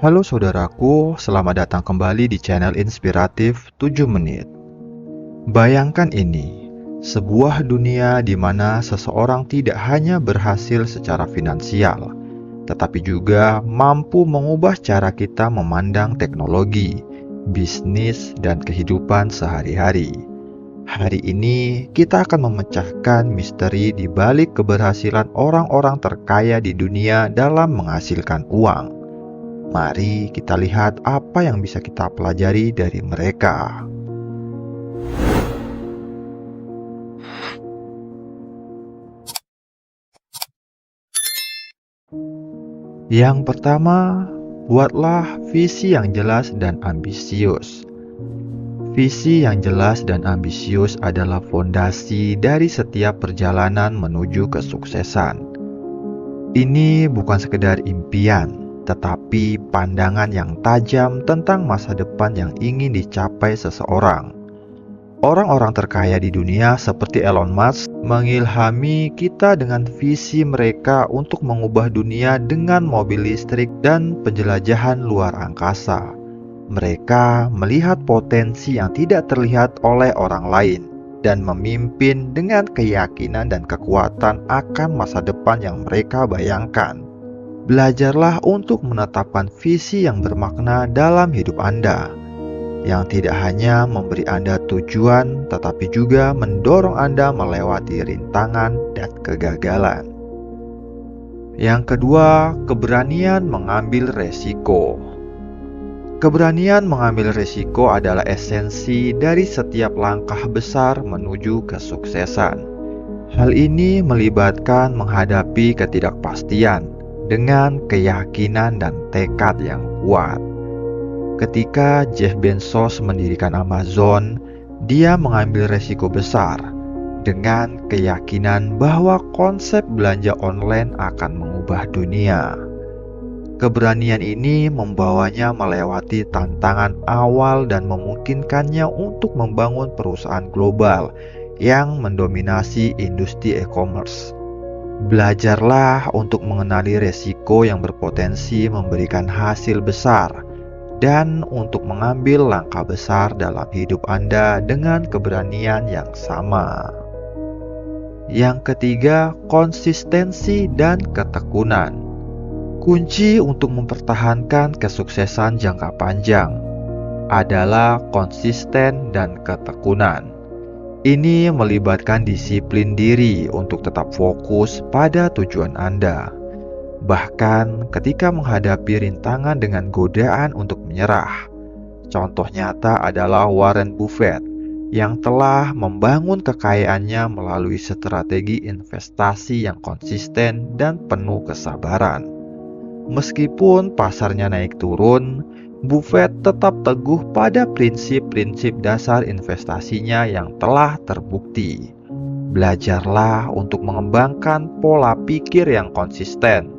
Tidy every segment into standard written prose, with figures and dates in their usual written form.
Halo saudaraku, selamat datang kembali di channel inspiratif 7 menit. Bayangkan ini, sebuah dunia di mana seseorang tidak hanya berhasil secara finansial, tetapi juga mampu mengubah cara kita memandang teknologi, bisnis, dan kehidupan sehari-hari. Hari ini kita akan memecahkan misteri di balik keberhasilan orang-orang terkaya di dunia dalam menghasilkan uang. Mari kita lihat apa yang bisa kita pelajari dari mereka. Yang pertama, buatlah visi yang jelas dan ambisius. Visi yang jelas dan ambisius adalah fondasi dari setiap perjalanan menuju kesuksesan. Ini bukan sekedar impian, tetapi pandangan yang tajam tentang masa depan yang ingin dicapai seseorang. Orang-orang terkaya di dunia seperti Elon Musk mengilhami kita dengan visi mereka untuk mengubah dunia dengan mobil listrik dan penjelajahan luar angkasa. Mereka melihat potensi yang tidak terlihat oleh orang lain dan memimpin dengan keyakinan dan kekuatan akan masa depan yang mereka bayangkan. Belajarlah untuk menetapkan visi yang bermakna dalam hidup Anda, yang tidak hanya memberi Anda tujuan, tetapi juga mendorong Anda melewati rintangan dan kegagalan. Yang kedua, keberanian mengambil resiko. Keberanian mengambil resiko adalah esensi dari setiap langkah besar menuju kesuksesan. Hal ini melibatkan menghadapi ketidakpastian dengan keyakinan dan tekad yang kuat. Ketika Jeff Bezos mendirikan Amazon, dia mengambil resiko besar dengan keyakinan bahwa konsep belanja online akan mengubah dunia. Keberanian ini membawanya melewati tantangan awal dan memungkinkannya untuk membangun perusahaan global yang mendominasi industri e-commerce. Belajarlah untuk mengenali resiko yang berpotensi memberikan hasil besar dan untuk mengambil langkah besar dalam hidup Anda dengan keberanian yang sama. Yang ketiga, konsistensi dan ketekunan. Kunci untuk mempertahankan kesuksesan jangka panjang adalah konsisten dan ketekunan. Ini melibatkan disiplin diri untuk tetap fokus pada tujuan Anda. Bahkan ketika menghadapi rintangan dengan godaan untuk menyerah. Contoh nyata adalah Warren Buffett yang telah membangun kekayaannya melalui strategi investasi yang konsisten dan penuh kesabaran. Meskipun pasarnya naik turun, Buffett tetap teguh pada prinsip-prinsip dasar investasinya yang telah terbukti. Belajarlah untuk mengembangkan pola pikir yang konsisten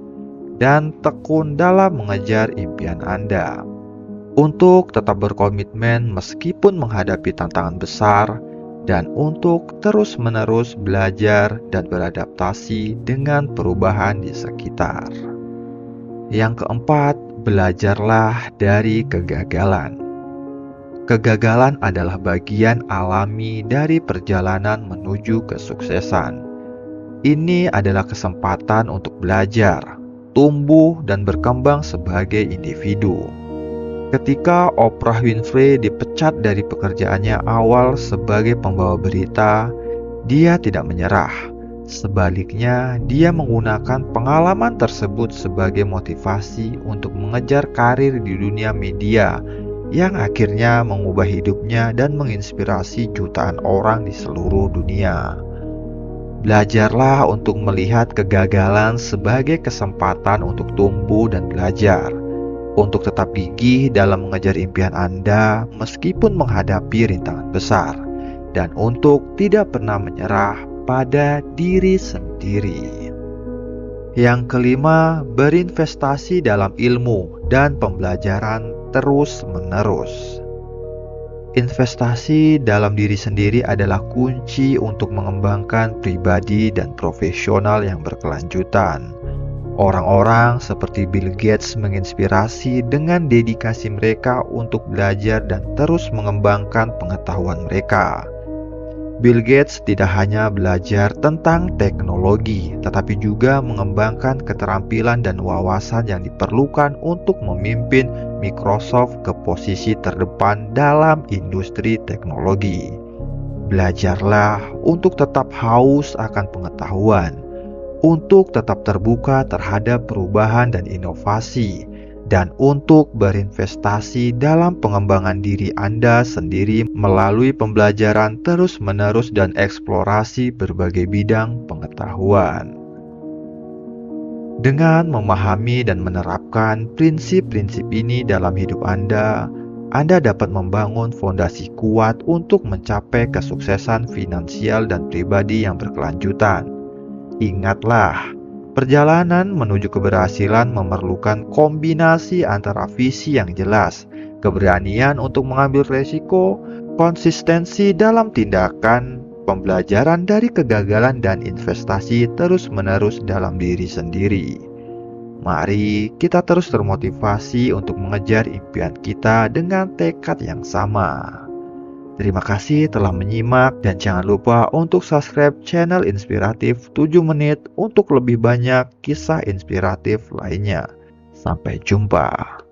dan tekun dalam mengejar impian Anda. Untuk tetap berkomitmen meskipun menghadapi tantangan besar dan untuk terus-menerus belajar dan beradaptasi dengan perubahan di sekitar. Yang keempat, belajarlah dari kegagalan. Kegagalan adalah bagian alami dari perjalanan menuju kesuksesan. Ini adalah kesempatan untuk belajar, tumbuh, dan berkembang sebagai individu. Ketika Oprah Winfrey dipecat dari pekerjaannya awal sebagai pembawa berita, dia tidak menyerah. Sebaliknya, dia menggunakan pengalaman tersebut sebagai motivasi untuk mengejar karir di dunia media yang akhirnya mengubah hidupnya dan menginspirasi jutaan orang di seluruh dunia. Belajarlah untuk melihat kegagalan sebagai kesempatan untuk tumbuh dan belajar, untuk tetap gigih dalam mengejar impian Anda meskipun menghadapi rintangan besar, dan untuk tidak pernah menyerah pada diri sendiri. Yang kelima, berinvestasi dalam ilmu dan pembelajaran terus-menerus. Investasi dalam diri sendiri adalah kunci untuk mengembangkan pribadi dan profesional yang berkelanjutan. Orang-orang seperti Bill Gates menginspirasi dengan dedikasi mereka untuk belajar dan terus mengembangkan pengetahuan mereka. Bill Gates tidak hanya belajar tentang teknologi, tetapi juga mengembangkan keterampilan dan wawasan yang diperlukan untuk memimpin Microsoft ke posisi terdepan dalam industri teknologi. Belajarlah untuk tetap haus akan pengetahuan, untuk tetap terbuka terhadap perubahan dan inovasi, dan untuk berinvestasi dalam pengembangan diri Anda sendiri melalui pembelajaran terus-menerus dan eksplorasi berbagai bidang pengetahuan. Dengan memahami dan menerapkan prinsip-prinsip ini dalam hidup Anda dapat membangun fondasi kuat untuk mencapai kesuksesan finansial dan pribadi yang berkelanjutan. Ingatlah, perjalanan menuju keberhasilan memerlukan kombinasi antara visi yang jelas, keberanian untuk mengambil resiko, konsistensi dalam tindakan, pembelajaran dari kegagalan, dan investasi terus-menerus dalam diri sendiri. Mari kita terus termotivasi untuk mengejar impian kita dengan tekad yang sama. Terima kasih telah menyimak dan jangan lupa untuk subscribe channel Inspiratif 7 Menit untuk lebih banyak kisah inspiratif lainnya. Sampai jumpa.